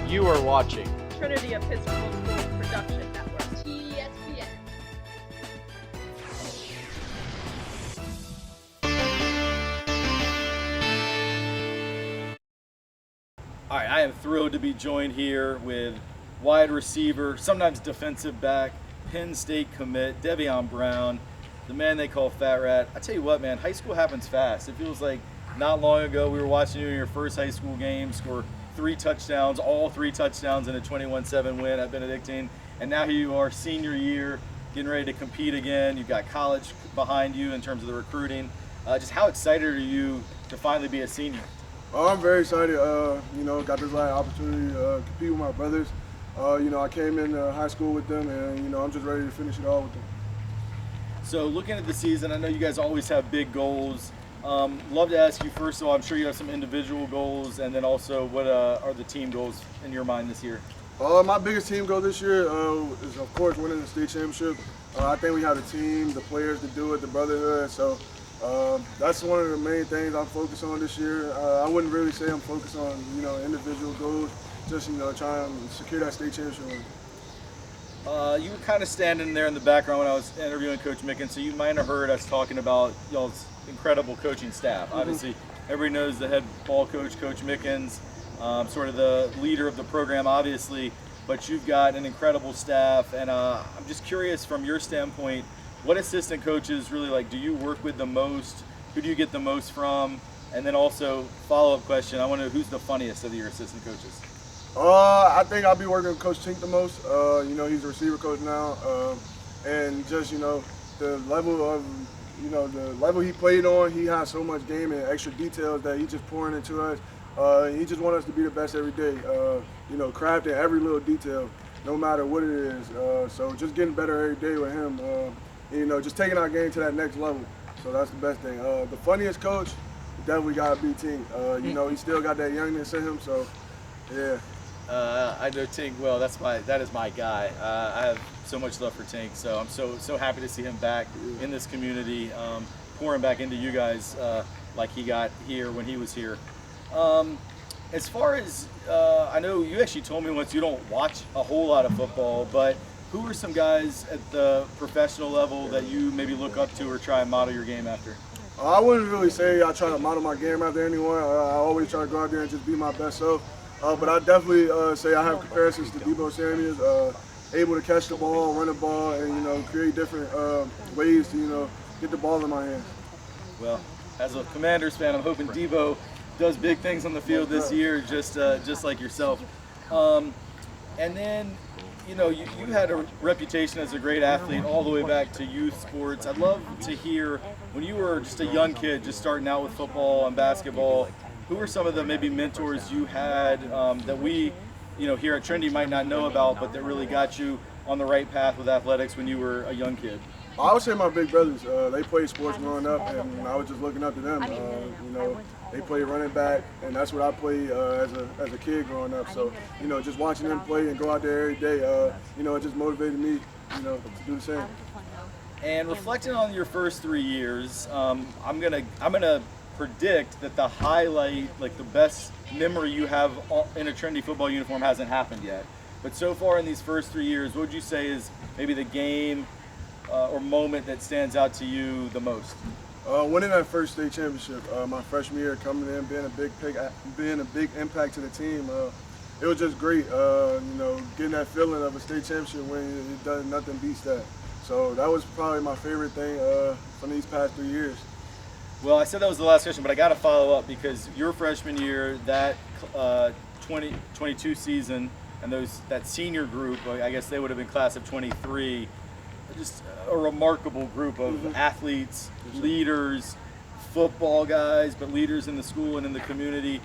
You are watching Trinity Episcopal School Production Network. TESPN. All right, I am thrilled to be joined here with wide receiver, sometimes defensive back, Penn State commit, De'Vion Brown, the man they call Fat Rat. I tell you what, man, high school happens fast. It feels like not long ago we were watching you in your first high school game score 3 touchdowns, all 3 touchdowns in a 21-7 win at Benedictine. And now here you are, senior year, getting ready to compete again. You've got college behind you in terms of the recruiting. Just how excited are you to finally be a senior? I'm very excited. Got this opportunity to compete with my brothers. I came in high school with them, and I'm just ready to finish it all with them. So looking at the season, I know you guys always have big goals. Love to ask you first of all, I'm sure you have some individual goals, and then also what are the team goals in your mind this year? My biggest team goal this year is, of course, winning the state championship. I think we have the team, the players to do it, the brotherhood. So that's one of the main things I'm focused on this year. I wouldn't really say I'm focused on, individual goals, just, trying to secure that state championship win. You were kind of standing there in the background when I was interviewing Coach Mickens, so you might have heard us talking about y'all's incredible coaching staff. Mm-hmm. Obviously, everybody knows the head ball coach, Coach Mickens, sort of the leader of the program, obviously, but you've got an incredible staff, and I'm just curious from your standpoint, what assistant coaches really like do you work with the most? Who do you get the most from? And then also, follow-up question, I wonder who's the funniest of your assistant coaches? I think I'll be working with Coach Tink the most. He's a receiver coach now, and just the level he played on, he has so much game and extra details that he's just pouring into us. He just wants us to be the best every day. Crafting every little detail, no matter what it is. So just getting better every day with him. Just taking our game to that next level. So that's the best thing. The funniest coach, definitely got to be Tink. He still got that youngness in him. So yeah. I know Tink well. That is my guy. I have so much love for Tink, so I'm so happy to see him back in this community, pouring back into you guys like he got here when he was here. As far as I know, you actually told me once you don't watch a whole lot of football, but who are some guys at the professional level that you maybe look up to or try and model your game after? I wouldn't really say I try to model my game after anyone. I always try to go out there and just be my best self. But I definitely say I have comparisons to Deebo Samuels, able to catch the ball, run the ball, and create different ways to get the ball in my hands. Well, as a Commanders fan, I'm hoping Deebo does big things on the field this year, just like yourself. And then, you had a reputation as a great athlete all the way back to youth sports. I'd love to hear, when you were just a young kid, just starting out with football and basketball, who were some of the maybe mentors you had that we, here at Trinity might not know about, but that really got you on the right path with athletics when you were a young kid? I would say my big brothers. They played sports growing up, and I was just looking up to them. They played running back, and that's what I played as a kid growing up. So, just watching them play and go out there every day, it just motivated me, to do the same. And reflecting on your first 3 years, I'm gonna predict that the highlight, like the best memory you have in a Trinity football uniform hasn't happened yet. But so far in these first 3 years, what would you say is maybe the game or moment that stands out to you the most? Winning that first state championship, my freshman year, coming in, being a big impact to the team. It was just great, getting that feeling of a state championship when nothing beats that. So that was probably my favorite thing from these past 3 years. Well, I said that was the last question, but I got to follow up because your freshman year, that 2022 season, and that senior group, I guess they would have been class of 23, just a remarkable group of athletes, leaders, football guys, but leaders in the school and in the community.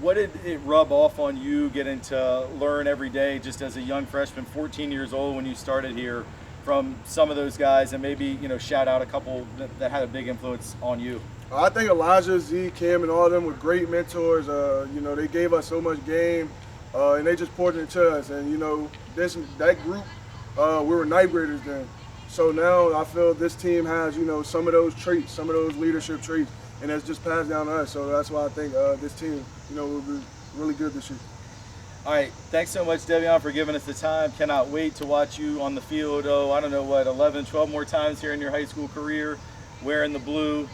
What did it rub off on you getting to learn every day just as a young freshman, 14 years old when you started here, from some of those guys, and maybe shout out a couple that had a big influence on you? I think Elijah, Z, Cam, and all of them were great mentors. They gave us so much game, and they just poured it into us. And that group, we were ninth graders then. So now I feel this team has some of those traits, some of those leadership traits, and that's just passed down to us. So that's why I think this team will be really good this year. All right, thanks so much, Devion, for giving us the time. Cannot wait to watch you on the field. Oh, I don't know what, 11, 12 more times here in your high school career, wearing the blue,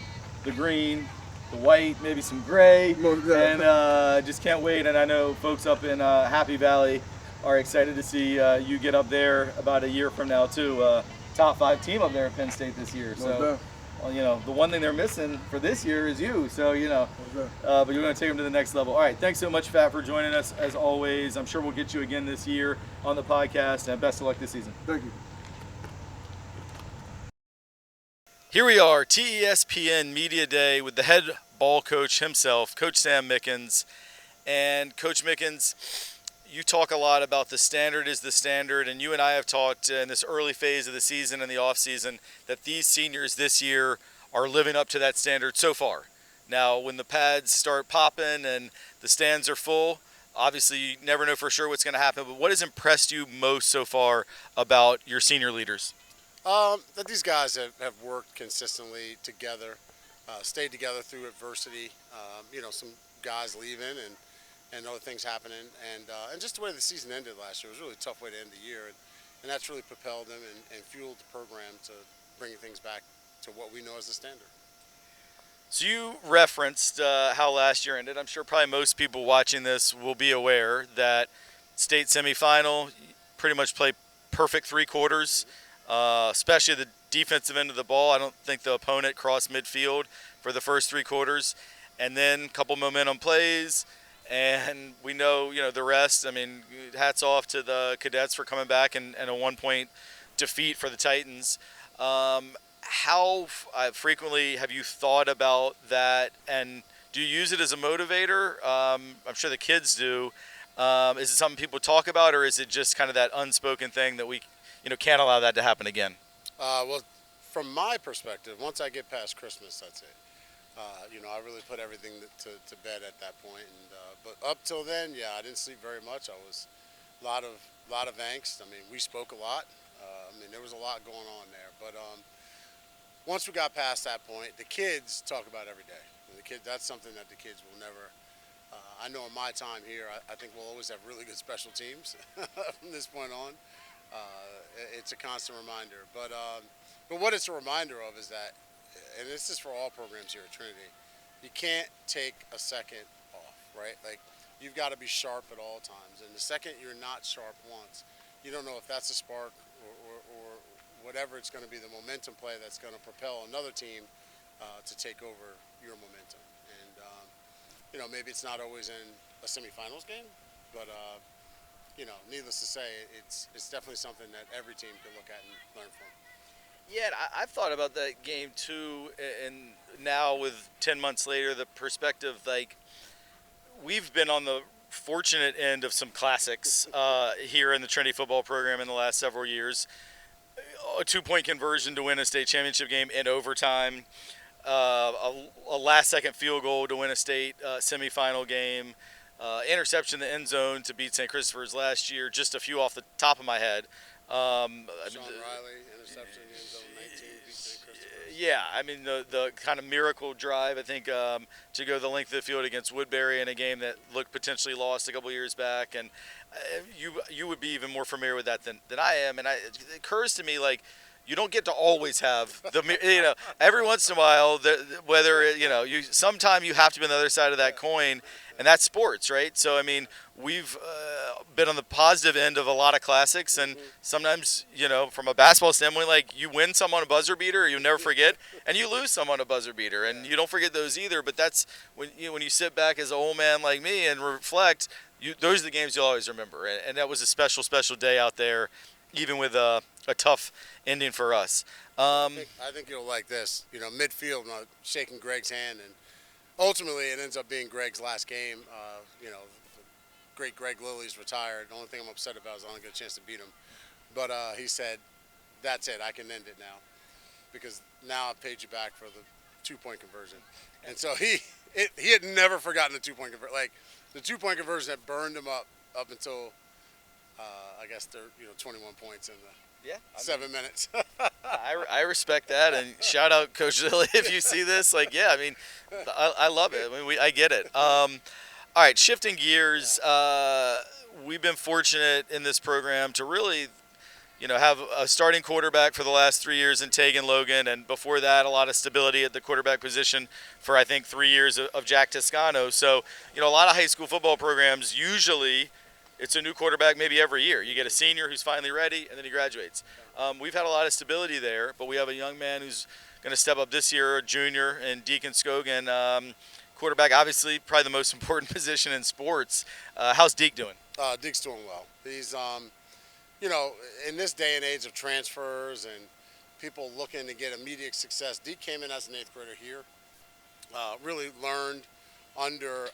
the green, the white, maybe some gray, and just can't wait. And I know folks up in Happy Valley are excited to see you get up there about a year from now too. Top 5 team up there at Penn State this year. So, well, you know, the one thing they're missing for this year is you. So, you know, but you're going to take them to the next level. All right, thanks so much, Fat, for joining us as always. I'm sure we'll get you again this year on the podcast, and best of luck this season. Thank you. Here we are, TESPN Media Day with the head ball coach himself, Coach Sam Mickens. And Coach Mickens, you talk a lot about the standard is the standard, and you and I have talked in this early phase of the season and the off season that these seniors this year are living up to that standard so far. Now, when the pads start popping and the stands are full, obviously you never know for sure what's going to happen, but what has impressed you most so far about your senior leaders? That these guys have worked consistently together, stayed together through adversity. You know, some guys leaving and other things happening, and just the way the season ended last year, it was a really tough way to end the year, and that's really propelled them and fueled the program to bringing things back to what we know as the standard. So you referenced how last year ended. I'm sure probably most people watching this will be aware that state semifinal pretty much played perfect 3 quarters, especially the defensive end of the ball. I don't think the opponent crossed midfield for the first 3 quarters, and then a couple momentum plays. And we know, you know, the rest. I mean, hats off to the Cadets for coming back and a 1-point defeat for the Titans. How frequently have you thought about that, and do you use it as a motivator? I'm sure the kids do. Is it something people talk about, or is it just kind of that unspoken thing that we, you know, can't allow that to happen again? Well, from my perspective, once I get past Christmas, that's it. You know, I really put everything to bed at that point, and but up till then, yeah, I didn't sleep very much. I was a lot of angst. I mean, we spoke a lot. I mean, there was a lot going on there. But once we got past that point, the kids talk about it every day. That's something that the kids will never. I know in my time here, I think we'll always have really good special teams from this point on. It's a constant reminder. But what it's a reminder of is that, and this is for all programs here at Trinity, you can't take a second off, right? Like, you've got to be sharp at all times. And the second you're not sharp once, you don't know if that's a spark or whatever it's going to be, the momentum play that's going to propel another team to take over your momentum. And, you know, maybe it's not always in a semifinals game, but, you know, needless to say, it's definitely something that every team can look at and learn from. Yeah, I've thought about that game too, and now with 10 months later, the perspective, like, we've been on the fortunate end of some classics here in the Trinity football program in the last several years. A 2-point conversion to win a state championship game in overtime, a last-second field goal to win a state semifinal game, interception in the end zone to beat St. Christopher's last year, just a few off the top of my head. Sean Riley, interception in the end zone, 19, beat St. Christopher's. Yeah, I mean, the kind of miracle drive, I think, to go the length of the field against Woodbury in a game that looked potentially lost a couple years back. And you would be even more familiar with that than I am. And it occurs to me, like, you don't get to always have the, you know, every once in a while, whether, you know, sometime you have to be on the other side of that coin, and that's sports, right? So, I mean, we've been on the positive end of a lot of classics, and sometimes, you know, from a basketball standpoint, like, you win some on a buzzer beater, you'll never forget, and you lose some on a buzzer beater, and you don't forget those either. But that's when you sit back as an old man like me and reflect, those are the games you'll always remember, and that was a special, special day out there, even with a tough ending for us. I think you'll like this. You know, midfield, shaking Greg's hand, and ultimately it ends up being Greg's last game. You know, the great Greg Lilly's retired. The only thing I'm upset about is I don't get a chance to beat him. But he said, "That's it. I can end it now, because now I've paid you back for the 2-point conversion." And so he had never forgotten the 2-point conversion. Like, the 2-point conversion had burned him up until I guess they're 21 points in the 7 minutes. I respect that, and shout out Coach Lilly if you see this. Like, yeah, I mean, I love it. I mean, I get it. All right, shifting gears. we've been fortunate in this program to really, have a starting quarterback for the last 3 years in Tegan Logan, and before that, a lot of stability at the quarterback position for, I think, 3 years of Jack Toscano. So, a lot of high school football programs, usually it's a new quarterback maybe every year. You get a senior who's finally ready, and then he graduates. We've had a lot of stability there, but we have a young man who's going to step up this year, a junior, and Deacon Scogan. Quarterback, obviously, probably the most important position in sports. How's Deke doing? Deke's doing well. He's, in this day and age of transfers and people looking to get immediate success, Deke came in as an 8th grader here, really learned under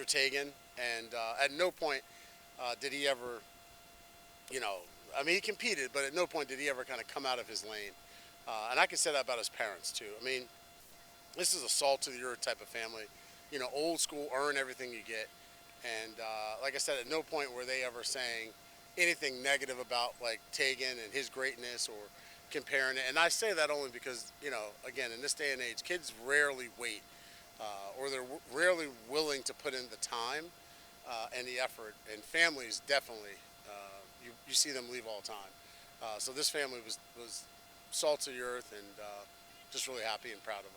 Tegan, and at no point did he ever, he competed, but at no point did he ever kind of come out of his lane. And I can say that about his parents, too. I mean, this is a salt-to-the-earth type of family. Old school, earn everything you get. And like I said, at no point were they ever saying anything negative about, like, Tegan and his greatness or comparing it. And I say that only because, again, in this day and age, kids rarely wait or they're rarely willing to put in the time and the effort. And families definitely, you see them leave all the time. So this family was salt to the earth, and just really happy and proud of them.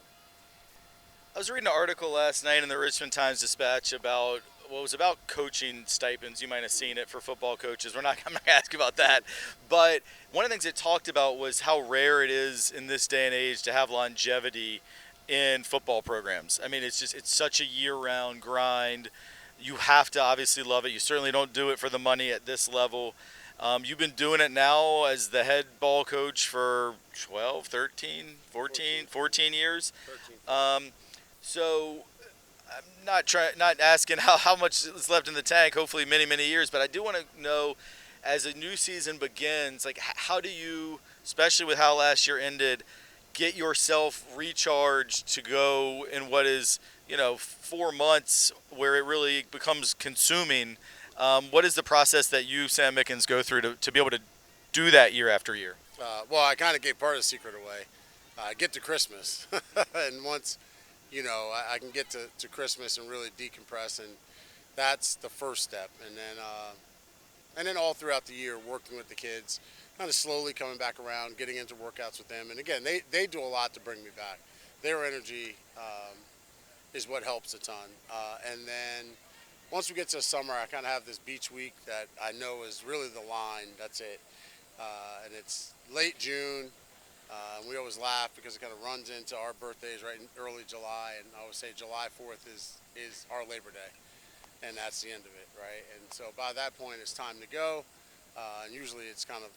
I was reading an article last night in the Richmond Times-Dispatch about coaching stipends. You might have seen it for football coaches. I'm not going to ask you about that. But one of the things it talked about was how rare it is in this day and age to have longevity in football programs. I mean, it's such a year-round grind. You have to obviously love it. You certainly don't do it for the money at this level. You've been doing it now as the head ball coach for 12, 13, 14 years. 13. So I'm not asking how much is left in the tank, hopefully many, many years, but I do want to know, as a new season begins, like, how do you, especially with how last year ended, get yourself recharged to go in what is, 4 months where it really becomes consuming? What is the process that you, Sam Mickens, go through to be able to do that year after year? Well, I kind of gave part of the secret away. Get to Christmas. And once, I can get to Christmas and really decompress, and that's the first step. And then all throughout the year, working with the kids, kind of slowly coming back around, getting into workouts with them. And again, they do a lot to bring me back. Their energy is what helps a ton. And then once we get to summer, I kind of have this beach week that I know is really the line. That's it. And it's late June. And we always laugh because it kind of runs into our birthdays right in early July. And I always say July 4th is our Labor Day. And that's the end of it, right? And so by that point, it's time to go. And usually it's kind of,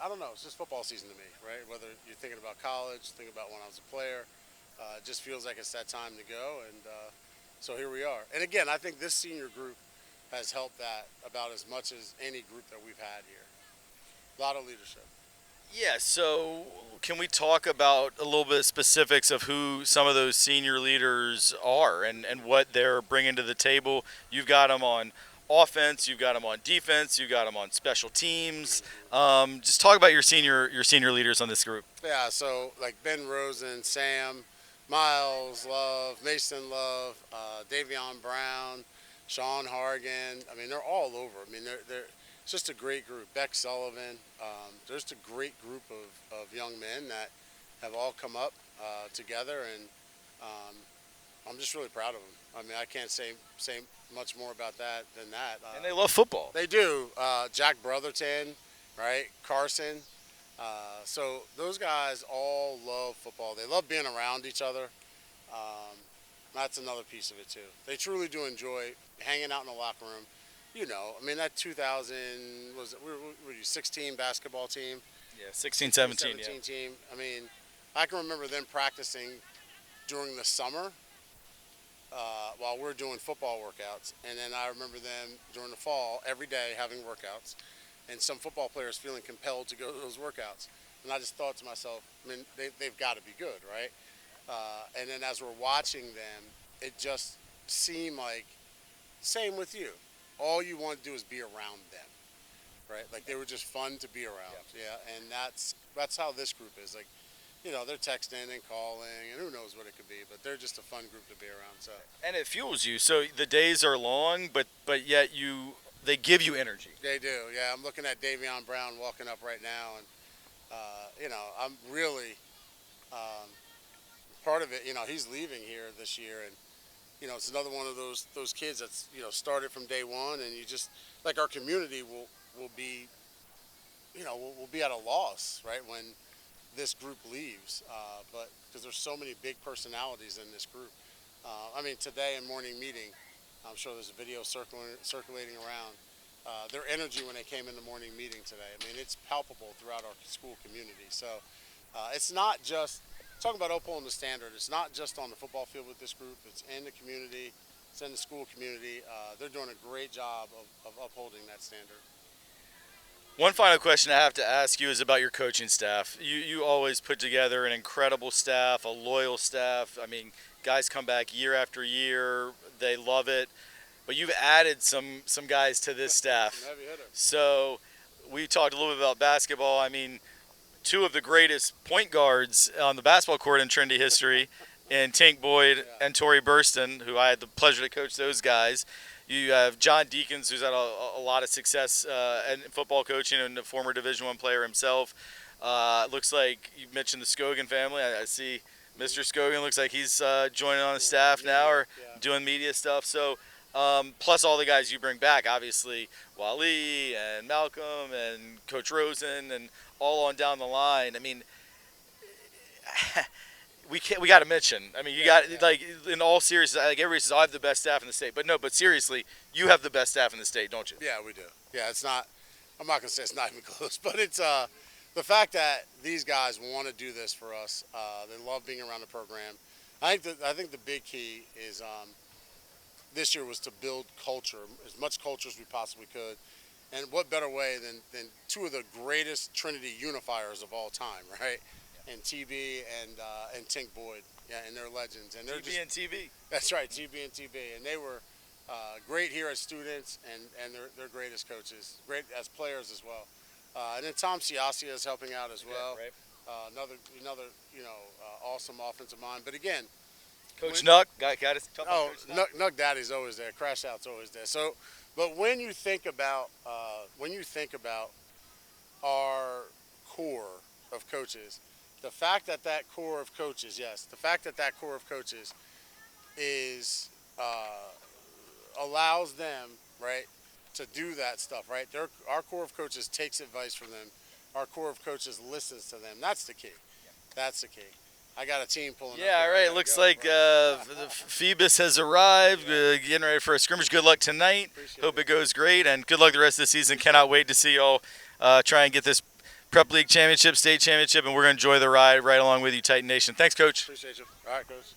I don't know, it's just football season to me, right? Whether you're thinking about college, thinking about when I was a player, it just feels like it's that time to go. And so here we are. And again, I think this senior group has helped that about as much as any group that we've had here. A lot of leadership. Yeah, so can we talk about a little bit of specifics of who some of those senior leaders are and what they're bringing to the table? You've got them on offense, you've got them on defense, you've got them on special teams. Just talk about your senior leaders on this group. Yeah, so like Ben Rosen, Sam, Miles Love, Mason Love, Davion Brown, Sean Hargan. I mean, they're all over. I mean, they're it's just a great group. Beck Sullivan. There's a great group of young men that have all come up together, and I'm just really proud of them. I mean, I can't say much more about that than that. And they love football. They do. Jack Brotherton, right? Carson. So those guys all love football. They love being around each other. That's another piece of it too. They truly do enjoy hanging out in the locker room. I mean, that 2000 was we were 16 basketball team. Yeah, 16, 17, yeah. Team. I mean, I can remember them practicing during the summer while we're doing football workouts, and then I remember them during the fall every day having workouts, and some football players feeling compelled to go to those workouts. And I just thought to myself, I mean, they've got to be good, right? And then as we're watching them, it just seemed like, same with you. All you want to do is be around them, right? Like, they were just fun to be around. Yeah. And that's how this group is. Like, they're texting and calling, and who knows what it could be. But they're just a fun group to be around. So And it fuels you. So the days are long, but yet they give you energy. they do. Yeah, I'm looking at Davion Brown walking up right now, and I'm really part of it. He's leaving here this year, and it's another one of those kids that's started from day one, and you just like our community will be we'll be at a loss, right, when this group leaves, but because there's so many big personalities in this group. Today in morning meeting, I'm sure there's a video circulating around. Their energy when they came in the morning meeting today, it's palpable throughout our school community. So it's not just, talking about upholding the standard, it's not just on the football field with this group, it's in the community, it's in the school community. They're doing a great job of upholding that standard. One final question I have to ask you is about your coaching staff. You always put together an incredible staff, a loyal staff. Guys come back year after year. They love it. But you've added some guys to this staff. Heavy hitter. So we talked a little bit about basketball. Two of the greatest point guards on the basketball court in Trinity history, and Tink Boyd and Torrey Burston, who I had the pleasure to coach those guys. You have John Deacons, who's had a lot of success in football coaching and a former Division I player himself. Looks like you mentioned the Scogan family. I see Mr. Scogan looks like he's joining on the staff now or doing media stuff. So plus all the guys you bring back, obviously Wally and Malcolm and Coach Rosen and all on down the line. We got to mention. You got like in all seriousness, like everybody says, I have the best staff in the state, but seriously, you have the best staff in the state, don't you? Yeah, we do. Yeah, it's not. I'm not gonna say it's not even close, but it's the fact that these guys want to do this for us. They love being around the program. I think the big key is this year was to build culture, as much culture as we possibly could, and what better way than two of the greatest Trinity unifiers of all time, right? And TB and Tink Boyd, and they're legends. And they're TB and TB. That's right, TB and TB, and they were great here as students, and they're great as coaches, great as players as well. And then Tom Siasia is helping out as well. Yeah, right. Another awesome offensive mind. But again, Coach Nuck, got to talk about oh, Coach Nuck. Nuck Daddy's always there. Crash Out's always there. So, but when you think about our core of coaches. The fact that core of coaches is allows them, right, to do that stuff, right? Our core of coaches takes advice from them. Our core of coaches listens to them. That's the key. That's the key. I got a team pulling up. Yeah, all right. It looks like Phoebus has arrived, getting ready for a scrimmage. Good luck tonight. Hope it goes great, and good luck the rest of the season. Cannot wait to see y'all try and get this Prep League championship, state championship, and we're going to enjoy the ride right along with you, Titan Nation. Thanks, Coach. Appreciate you. All right, Coach.